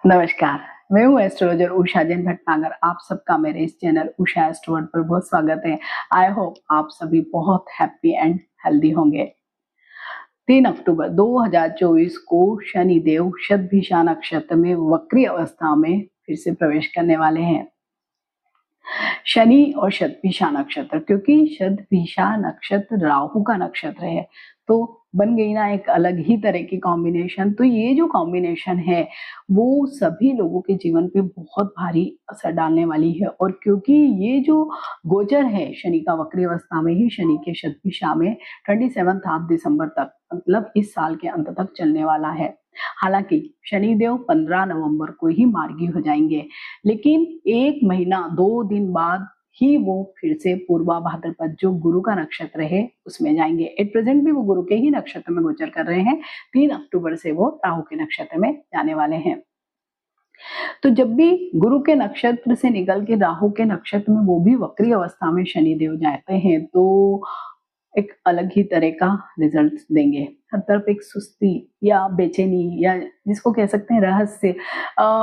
नमस्कार, मैं हूँ एस्ट्रोलॉजर उषा जैन भटनागर। आप सबका मेरे इस चैनल उषा एस्ट्रो पर बहुत स्वागत है। आई होप आप सभी बहुत हैप्पी एंड हेल्दी होंगे। 3 अक्टूबर 2024 को शनि देव शतभिषा नक्षत्र में वक्री अवस्था में फिर से प्रवेश करने वाले हैं। शनि और शतभिषा नक्षत्र, क्योंकि शतभिषा नक्षत्र राहु का नक्षत्र है, तो बन गई ना एक अलग ही तरह की कॉम्बिनेशन। तो ये जो कॉम्बिनेशन है वो सभी लोगों के जीवन पे बहुत भारी असर डालने वाली है। और क्योंकि ये जो गोचर है शनि का वक्री अवस्था में ही शनि के शतभिषा में 27 दिसंबर तक, मतलब इस साल के अंत तक चलने वाला है। हालांकि शनिदेव 15 नवंबर को ही मार्गी हो जाएंगे, लेकिन 1 महीना 2 दिन बाद ही वो फिर से पूर्वा भाद्रपद जो गुरु का नक्षत्र है उसमें जाएंगे। एट प्रेजेंट भी वो गुरु के ही नक्षत्र में गोचर कर रहे हैं। 3 अक्टूबर से वो राहु के नक्षत्र में जाने वाले हैं। तो जब भी गुरु के नक्षत्र से निकल के राहु के नक्षत्र में वो भी वक्री अवस्था में शनिदेव जाते हैं तो एक अलग ही तरह का रिजल्ट देंगे। हर तरफ एक सुस्ती या बेचैनी या जिसको कह सकते हैं रहस्य,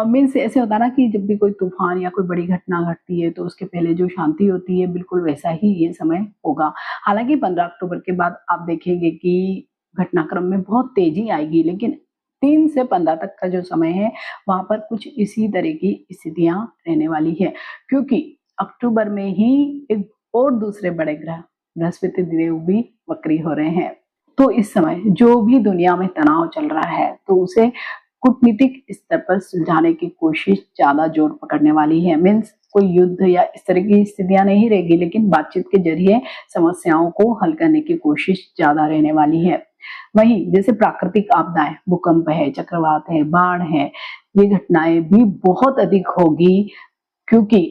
मीन्स ऐसे होता ना कि जब भी कोई तूफान या कोई बड़ी घटना घटती है तो उसके पहले जो शांति होती है, बिल्कुल वैसा ही ये समय होगा। हालांकि 15 अक्टूबर के बाद आप देखेंगे कि घटनाक्रम में बहुत तेजी आएगी, लेकिन 3 से 15 तक का जो समय है वहां पर कुछ इसी तरह की स्थितियां रहने वाली है। क्योंकि अक्टूबर में ही एक और दूसरे बड़े ग्रह बृहस्पति देव भी वक्री हो रहे हैं। तो इस समय जो भी दुनिया में तनाव चल रहा है तो उसे कूटनीतिक स्तर पर सुलझाने की कोशिश ज्यादा जोर पकड़ने वाली है। मीन्स कोई युद्ध या इस तरह की स्थितियां नहीं रहेगी, लेकिन बातचीत के जरिए समस्याओं को हल करने की कोशिश ज्यादा रहने वाली है। वहीं जैसे प्राकृतिक आपदाएं, भूकंप है, चक्रवात है, बाढ़ है, ये घटनाएं भी बहुत अधिक होगी। क्योंकि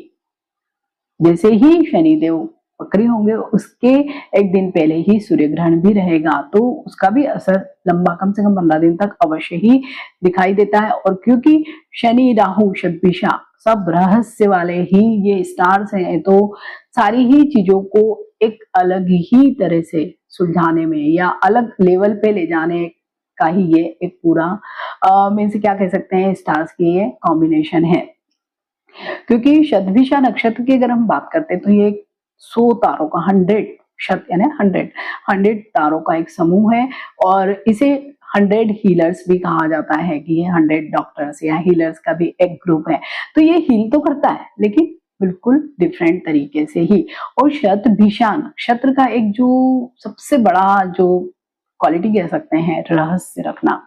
जैसे ही शनिदेव वक्री होंगे उसके एक दिन पहले ही सूर्य ग्रहण भी रहेगा, तो उसका भी असर लंबा कम से कम 15 दिन तक अवश्य ही दिखाई देता है। और क्योंकि शनि राहु शतभिषा सब रहस्य वाले ही ये स्टार्स हैं, तो सारी ही चीजों को एक अलग ही तरह से सुलझाने में या अलग लेवल पे ले जाने का ही ये एक पूरा मीन्स क्या कह सकते हैं स्टार्स की ये कॉम्बिनेशन है। क्योंकि शतभिषा नक्षत्र की अगर हम बात करते हैं तो ये 100 तारों का 100 शत यानी 100 तारों का एक समूह है। और इसे 100 हीलर्स भी कहा जाता है कि ये 100 डॉक्टर्स या हीलर्स का भी एक ग्रुप है। तो ये हील तो करता है लेकिन बिल्कुल डिफरेंट तरीके से ही। और शतभिषा नक्षत्र का एक जो सबसे बड़ा जो क्वालिटी कह सकते हैं रहस्य रखना,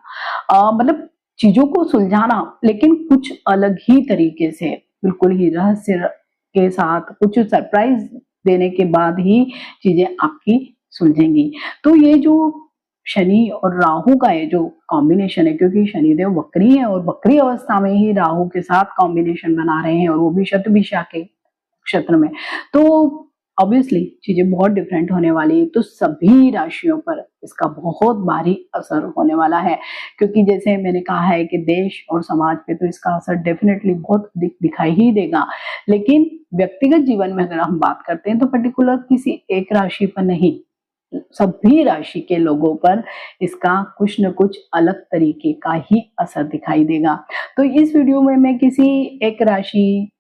मतलब चीजों को सुलझाना, लेकिन कुछ अलग ही तरीके से, बिल्कुल ही रहस्य के साथ कुछ सरप्राइज देने के बाद ही चीजें आपकी सुलझेंगी। तो ये जो शनि और राहु का ये जो कॉम्बिनेशन है, क्योंकि शनिदेव वक्री है और वक्री अवस्था में ही राहु के साथ कॉम्बिनेशन बना रहे हैं और वो भी शतभिषा के क्षेत्र में, तो ऑब्वियसली चीजें बहुत डिफरेंट होने वाली है। तो सभी राशियों पर इसका बहुत भारी असर होने वाला है। क्योंकि जैसे मैंने कहा है कि देश और समाज पे तो इसका असर डेफिनेटली बहुत दिखाई ही देगा, लेकिन व्यक्तिगत जीवन में अगर हम बात करते हैं तो पर्टिकुलर किसी एक राशि पर नहीं, सभी राशि के लोगों पर इसका कुछ न कुछ अलग तरीके का ही असर दिखाई देगा। तो इस वीडियो में मैं किसी एक राशि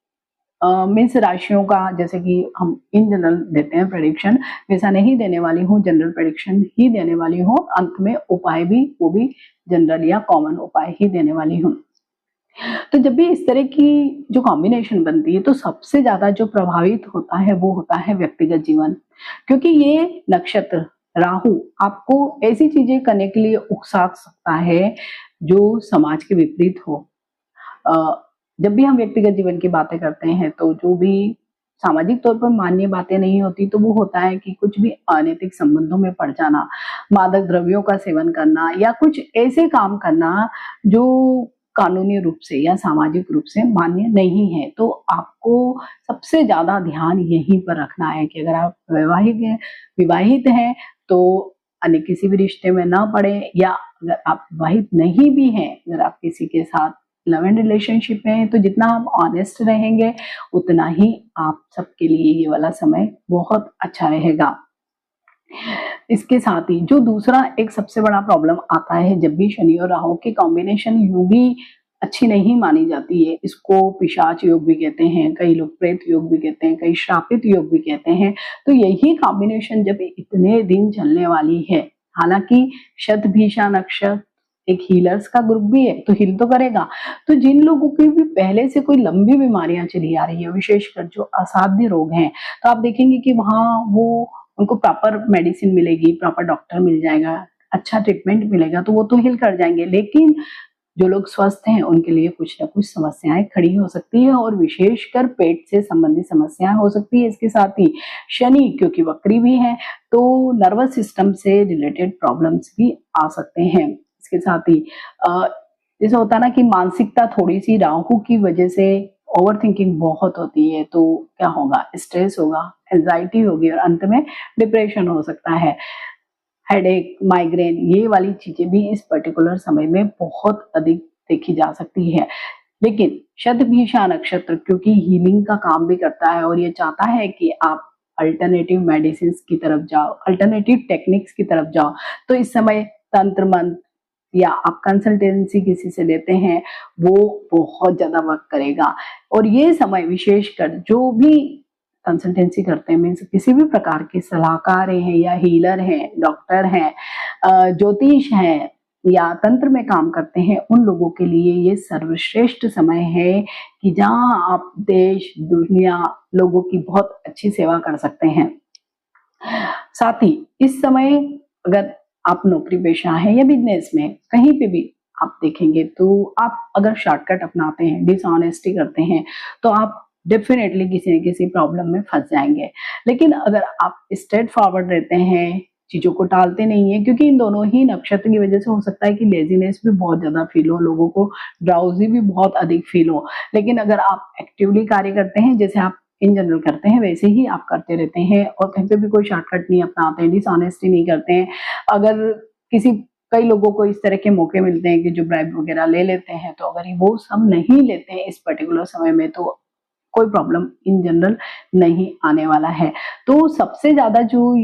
मीन्स राशियों का, जैसे कि हम इन जनरल देते हैं प्रेडिक्शन, वैसा नहीं देने वाली हूँ, जनरल प्रेडिक्शन ही देने वाली हूँ। अंत में उपाय भी वो भी जनरल या कॉमन उपाय ही देने वाली हूँ। तो जब भी इस तरह की जो कॉम्बिनेशन बनती है तो सबसे ज्यादा जो प्रभावित होता है वो होता है व्यक्तिगत जीवन। क्योंकि ये नक्षत्र राहु आपको ऐसी चीजें करने के लिए उकसा सकता है जो समाज के विपरीत हो। जब भी हम व्यक्तिगत जीवन की बातें करते हैं तो जो भी सामाजिक तौर पर मान्य बातें नहीं होती तो वो होता है कि कुछ भी अनैतिक संबंधों में पड़ जाना, मादक द्रव्यों का सेवन करना या कुछ ऐसे काम करना जो कानूनी रूप से या सामाजिक रूप से मान्य नहीं है। तो आपको सबसे ज्यादा ध्यान यहीं पर रखना है कि अगर आप विवाहित हैं तो अन्य किसी भी रिश्ते में ना पड़े, या अगर आप विवाहित नहीं भी हैं, अगर आप किसी के साथ लव एंड रिलेशनशिप में है तो जितना हम ऑनेस्ट रहेंगे उतना ही आप सबके लिए ये वाला समय बहुत अच्छा रहेगा। इसके साथ ही जो दूसरा एक सबसे बड़ा प्रॉब्लम आता है जब भी शनि और राहु के कॉम्बिनेशन यूं भी अच्छी नहीं मानी जाती है। इसको पिशाच योग भी कहते हैं, कई लोग प्रेत योग भी कहते हैं, कई श्रापित योग भी कहते हैं। तो यही कॉम्बिनेशन जब इतने दिन चलने वाली है, हालांकि शतभिषा नक्षत्र एक हीलर्स का ग्रुप भी है तो हील तो करेगा। तो जिन लोगों की भी पहले से कोई लंबी बीमारियां चली आ रही है, विशेषकर जो असाध्य रोग हैं, तो आप देखेंगे कि वहां वो उनको प्रॉपर मेडिसिन मिलेगी, प्रॉपर डॉक्टर मिल जाएगा, अच्छा ट्रीटमेंट मिलेगा, तो वो तो हील कर जाएंगे। लेकिन जो लोग स्वस्थ हैं उनके लिए कुछ ना कुछ समस्याएं खड़ी हो सकती है, और विशेषकर पेट से संबंधित समस्याएं हो सकती है। इसके साथ ही शनि क्योंकि वक्री भी है तो नर्वस सिस्टम से रिलेटेड प्रॉब्लम्स भी आ सकते हैं। इसके साथ ही जैसे होता है ना कि मानसिकता थोड़ी सी राहु की वजह से ओवर थिंकिंग बहुत होती है, तो क्या होगा, स्ट्रेस होगा, एंजाइटी होगी और अंत में डिप्रेशन हो सकता है। हेडेक, माइग्रेन, ये वाली चीजें भी इस पर्टिकुलर समय में बहुत अधिक देखी जा सकती है। लेकिन शतभिषा नक्षत्र क्योंकि हीलिंग का काम भी करता है और ये चाहता है कि आप अल्टरनेटिव मेडिसिन की तरफ जाओ, अल्टरनेटिव टेक्निक्स की तरफ जाओ, तो इस समय तंत्र मंत्र या आप कंसल्टेंसी किसी से लेते हैं वो बहुत ज्यादा वर्क करेगा। और ये समय विशेषकर जो भी कंसल्टेंसी करते हैं, मीन्स किसी भी प्रकार के सलाहकार हैं या हीलर हैं, डॉक्टर हैं, ज्योतिष हैं या तंत्र में काम करते हैं, उन लोगों के लिए ये सर्वश्रेष्ठ समय है कि जहां आप देश दुनिया लोगों की बहुत अच्छी सेवा कर सकते हैं। साथ ही इस समय अगर आप नौकरी पेशा है या बिजनेस में कहीं पे भी आप देखेंगे तो आप अगर शॉर्टकट अपनाते हैं, डिसऑनेस्टी करते हैं, तो आप डेफिनेटली किसी न किसी प्रॉब्लम में फंस जाएंगे। लेकिन अगर आप स्ट्रेट फॉरवर्ड रहते हैं, चीजों को टालते नहीं है, क्योंकि इन दोनों ही नक्षत्र की वजह से हो सकता है कि लेजीनेस भी बहुत ज्यादा फील हो, लोगों को ड्राउजी भी बहुत अधिक फील हो। लेकिन अगर आप एक्टिवली कार्य करते हैं, जैसे आप इन जनरल करते हैं वैसे ही आप करते रहते हैं और कहीं पे भी कोई शॉर्टकट नहीं अपनाते हैं, डिसऑनेस्टी नहीं करते हैं। अगर किसी कई लोगों को इस तरह के मौके मिलते हैं कि जो ब्राइब वगैरह ले लेते हैं, तो अगर वो सब नहीं लेते हैं इस पर्टिकुलर समय में तो कोई प्रॉब्लम इन जनरल नहीं आने वाला है। तो सबसे ज्यादा जो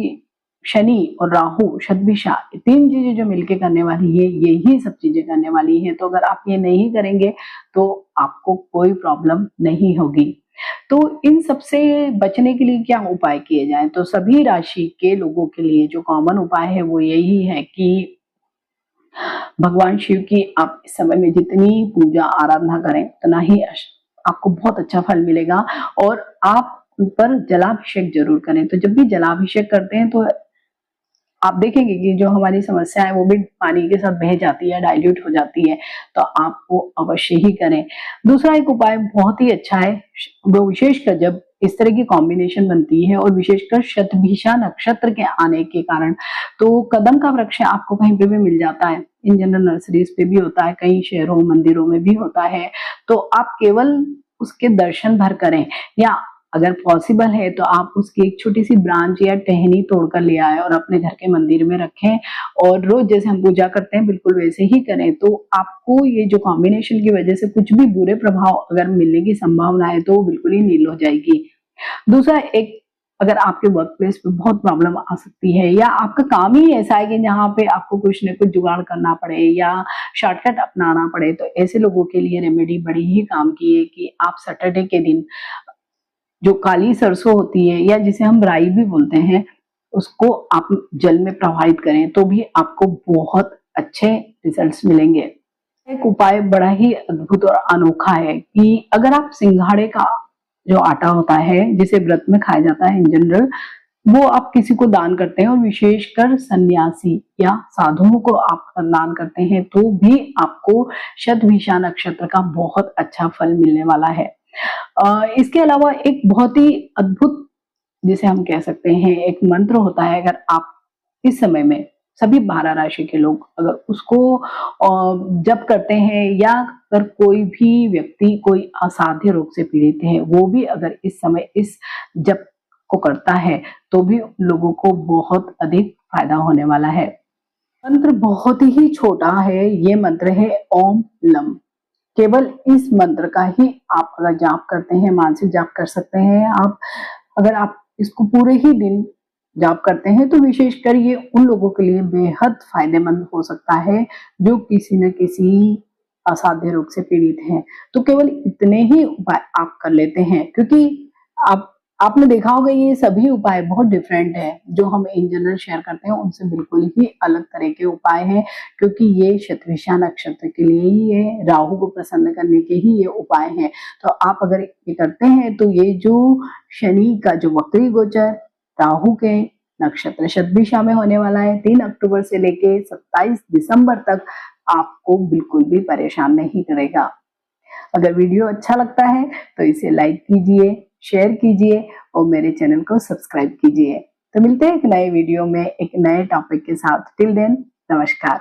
शनि और राहु शतभिषा तीन चीजें जो मिलके करने वाली है, यही सब चीजें करने वाली है। तो अगर आप ये नहीं करेंगे तो आपको कोई प्रॉब्लम नहीं होगी। तो इन सबसे बचने के लिए क्या उपाय किए जाएं? तो सभी राशि के लोगों के लिए जो कॉमन उपाय है वो यही है कि भगवान शिव की आप इस समय में जितनी पूजा आराधना करें उतना ही आपको बहुत अच्छा फल मिलेगा। और आप उन पर जलाभिषेक जरूर करें। तो जब भी जलाभिषेक करते हैं तो आप देखेंगे कि जो हमारी समस्या है वो भी पानी के साथ बह जाती है, डाइल्यूट हो जाती है, तो आप वो अवश्य ही करें। दूसरा एक उपाय बहुत ही अच्छा है, वो विशेषकर जब इस तरह की कॉम्बिनेशन बनती है और विशेषकर शतभिषा नक्षत्र के आने के कारण, तो कदम का वृक्ष आपको कहीं पे भी मिल जाता है, इन जनरल नर्सरीज पे भी होता है, कई शहरों मंदिरों में भी होता है। तो आप केवल उसके दर्शन भर करें, या अगर पॉसिबल है तो आप उसकी एक छोटी सी ब्रांच या टहनी तोड़कर ले आए और अपने घर के मंदिर में रखें, और रोज जैसे हम पूजा करते हैं बिल्कुल वैसे ही करें। तो आपको ये जो कॉम्बिनेशन की वजह से कुछ भी बुरे प्रभाव अगर मिलने की संभावना है तो वो बिल्कुल ही नील हो जाएगी। दूसरा एक, अगर आपके वर्क प्लेस पे बहुत प्रॉब्लम आ सकती है या आपका काम ही ऐसा है कि जहाँ पे आपको कुछ न कुछ जुगाड़ करना पड़े या शॉर्टकट अपनाना पड़े, तो ऐसे लोगों के लिए रेमेडी बड़ी ही काम की है कि आप सैटरडे के दिन जो काली सरसों होती है या जिसे हम राई भी बोलते हैं, उसको आप जल में प्रवाहित करें तो भी आपको बहुत अच्छे रिजल्ट्स मिलेंगे। एक उपाय बड़ा ही अद्भुत और अनोखा है कि अगर आप सिंघाड़े का जो आटा होता है जिसे व्रत में खाया जाता है इन जनरल, वो आप किसी को दान करते हैं और विशेषकर सन्यासी या साधुओं को आप दान करते हैं तो भी आपको शतभिषा नक्षत्र का बहुत अच्छा फल मिलने वाला है। इसके अलावा एक बहुत ही अद्भुत, जिसे हम कह सकते हैं, एक मंत्र होता है। अगर आप इस समय में सभी 12 राशि के लोग अगर उसको जप करते हैं, या अगर कोई भी व्यक्ति कोई असाध्य रोग से पीड़ित है वो भी अगर इस समय इस जप को करता है तो भी लोगों को बहुत अधिक फायदा होने वाला है। मंत्र बहुत ही छोटा है, ये मंत्र है ओम लम। केवल इस मंत्र का ही आप अगर जाप करते हैं, मानसिक जाप कर सकते हैं आप। अगर आप इसको पूरे ही दिन जाप करते हैं तो विशेषकर ये उन लोगों के लिए बेहद फायदेमंद हो सकता है जो किसी न किसी असाध्य रोग से पीड़ित हैं, तो केवल इतने ही उपाय आप कर लेते हैं, क्योंकि आपने देखा होगा ये सभी उपाय बहुत डिफरेंट है। जो हम इन जनरल शेयर करते हैं उनसे बिल्कुल ही अलग तरह के उपाय हैं, क्योंकि ये शतभिषा नक्षत्र के लिए ही है, राहु को प्रसन्न करने के ही ये उपाय हैं। तो आप अगर ये करते हैं तो ये जो शनि का जो वक्री गोचर राहु के नक्षत्र शतभिषा में होने वाला है 3 अक्टूबर से लेके 27 दिसंबर तक, आपको बिल्कुल भी परेशान नहीं करेगा। अगर वीडियो अच्छा लगता है तो इसे लाइक कीजिए, शेयर कीजिए और मेरे चैनल को सब्सक्राइब कीजिए। तो मिलते हैं एक नए वीडियो में एक नए टॉपिक के साथ। टिल देन, नमस्कार।